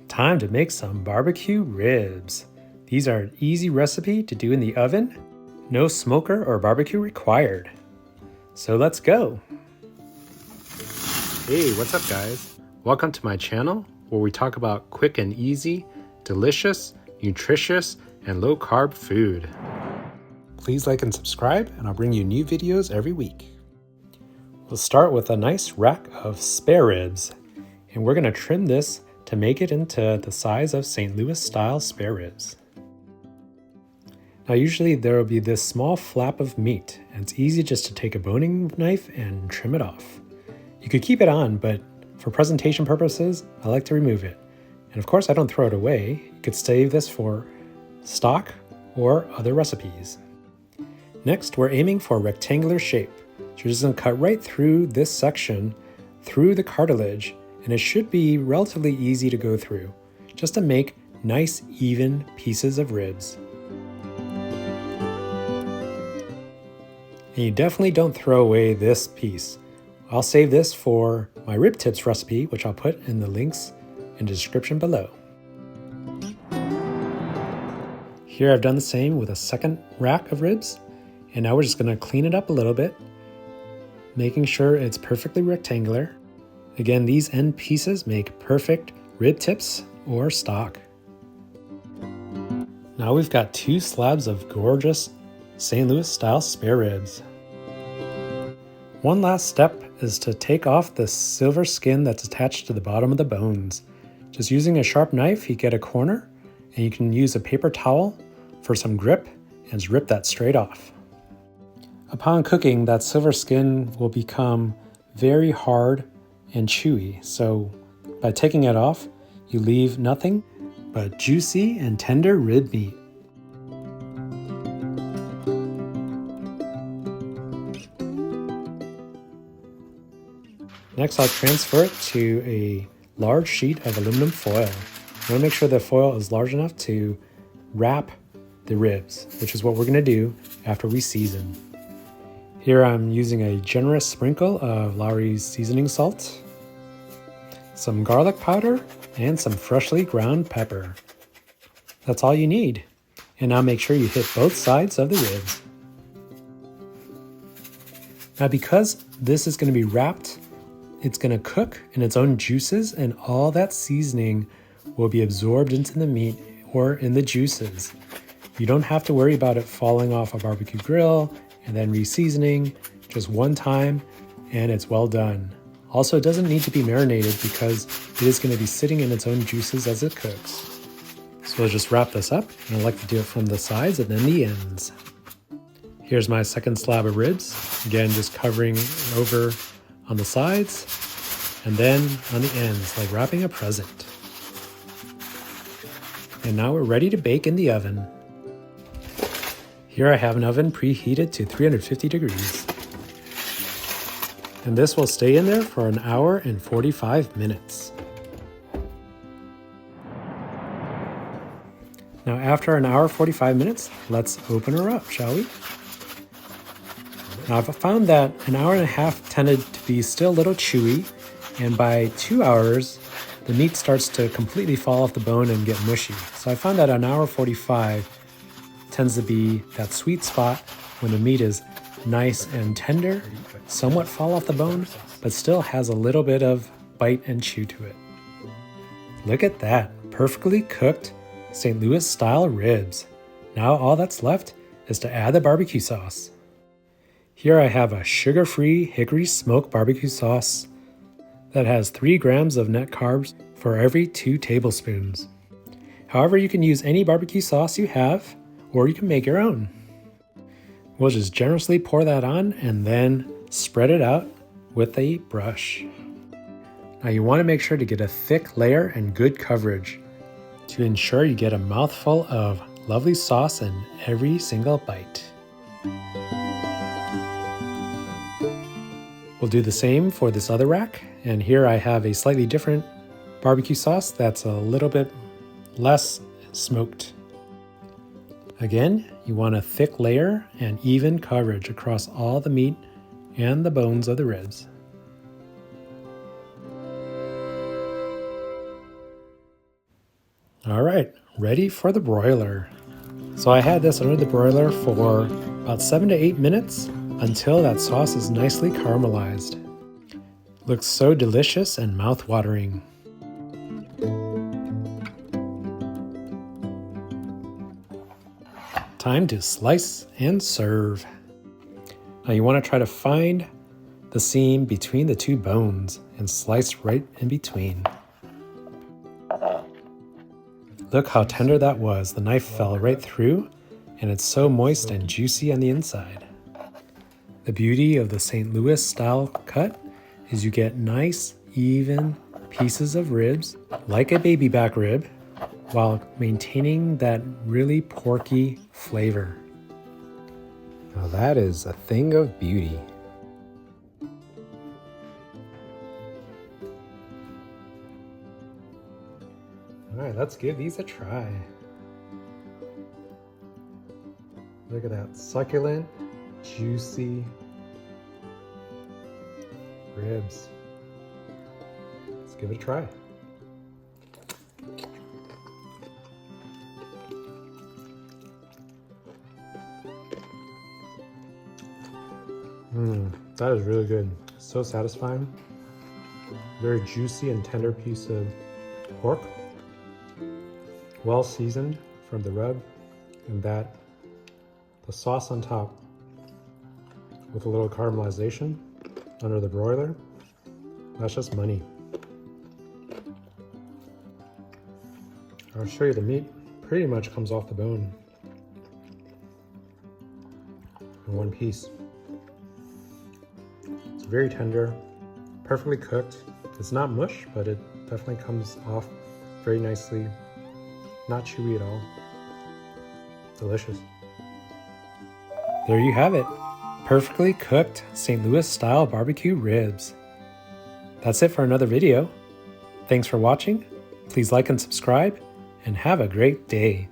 Time to make some barbecue ribs. These are an easy recipe to do in the oven. No smoker or barbecue required. So let's go. Hey, what's up guys? Welcome to my channel where we talk about quick and easy, delicious, nutritious, and low carb food. Please like and subscribe and I'll bring you new videos every week. We'll start with a nice rack of spare ribs, and we're going to trim this to make it into the size of St. Louis style spare ribs. Now usually there will be this small flap of meat, and it's easy just to take a boning knife and trim it off. You could keep it on, but for presentation purposes, I like to remove it. And of course I don't throw it away. You could save this for stock or other recipes. Next, we're aiming for a rectangular shape. So you're just going to cut right through this section, through the cartilage, and it should be relatively easy to go through, just to make nice, even pieces of ribs. And you definitely don't throw away this piece. I'll save this for my rib tips recipe, which I'll put in the links in the description below. Here I've done the same with a second rack of ribs, and now we're just going to clean it up a little bit, making sure it's perfectly rectangular. Again, these end pieces make perfect rib tips or stock. Now we've got 2 slabs of gorgeous St. Louis style spare ribs. One last step is to take off the silver skin that's attached to the bottom of the bones. Just using a sharp knife, you get a corner, and you can use a paper towel for some grip and just rip that straight off. Upon cooking, that silver skin will become very hard and chewy, so by taking it off, you leave nothing but juicy and tender rib meat. Next, I'll transfer it to a large sheet of aluminum foil. I want to make sure the foil is large enough to wrap the ribs, which is what we're going to do after we season. Here I'm using a generous sprinkle of Lawry's seasoning salt, some garlic powder, and some freshly ground pepper. That's all you need. And now make sure you hit both sides of the ribs. Now because this is going to be wrapped, it's going to cook in its own juices, and all that seasoning will be absorbed into the meat or in the juices. You don't have to worry about it falling off a barbecue grill and then re-seasoning. Just one time and it's well done. Also, it doesn't need to be marinated because it is going to be sitting in its own juices as it cooks. So we'll just wrap this up, and I like to do it from the sides and then the ends. Here's my second slab of ribs. Again, just covering over on the sides and then on the ends, like wrapping a present. And now we're ready to bake in the oven. Here I have an oven preheated to 350 degrees. And this will stay in there for an hour and 45 minutes. Now after an hour 45 minutes, let's open her up, shall we? Now I've found that an hour and a half tended to be still a little chewy, and by 2 hours, the meat starts to completely fall off the bone and get mushy. So I found that an hour 45 tends to be that sweet spot when the meat is nice and tender, somewhat fall off the bone, but still has a little bit of bite and chew to it. Look at that, perfectly cooked St. Louis style ribs. Now all that's left is to add the barbecue sauce. Here I have a sugar-free hickory smoked barbecue sauce that has 3 grams of net carbs for every 2 tablespoons. However, you can use any barbecue sauce you have, or you can make your own. We'll just generously pour that on and then spread it out with a brush. Now you want to make sure to get a thick layer and good coverage to ensure you get a mouthful of lovely sauce in every single bite. We'll do the same for this other rack, and here I have a slightly different barbecue sauce that's a little bit less smoked. Again, you want a thick layer and even coverage across all the meat and the bones of the ribs. All right, ready for the broiler. So I had this under the broiler for about 7 to 8 minutes until that sauce is nicely caramelized. Looks so delicious and mouth-watering. Time to slice and serve. Now you want to try to find the seam between the two bones and slice right in between. Look how tender that was. The knife fell right through, and it's so moist and juicy on the inside. The beauty of the St. Louis style cut is you get nice, even pieces of ribs, like a baby back rib, while maintaining that really porky flavor. Now that is a thing of beauty. All right, let's give these a try. Look at that succulent, juicy ribs. Let's give it a try. That is really good. So satisfying. Very juicy and tender piece of pork. Well seasoned from the rub, and the sauce on top with a little caramelization under the broiler. That's just money. I'll show you the meat. Pretty much comes off the bone in one piece. It's very tender, perfectly cooked. It's not mush, but it definitely comes off very nicely. Not chewy at all. Delicious. There you have it. Perfectly cooked St. Louis style barbecue ribs. That's it for another video. Thanks for watching. Please like and subscribe, and have a great day.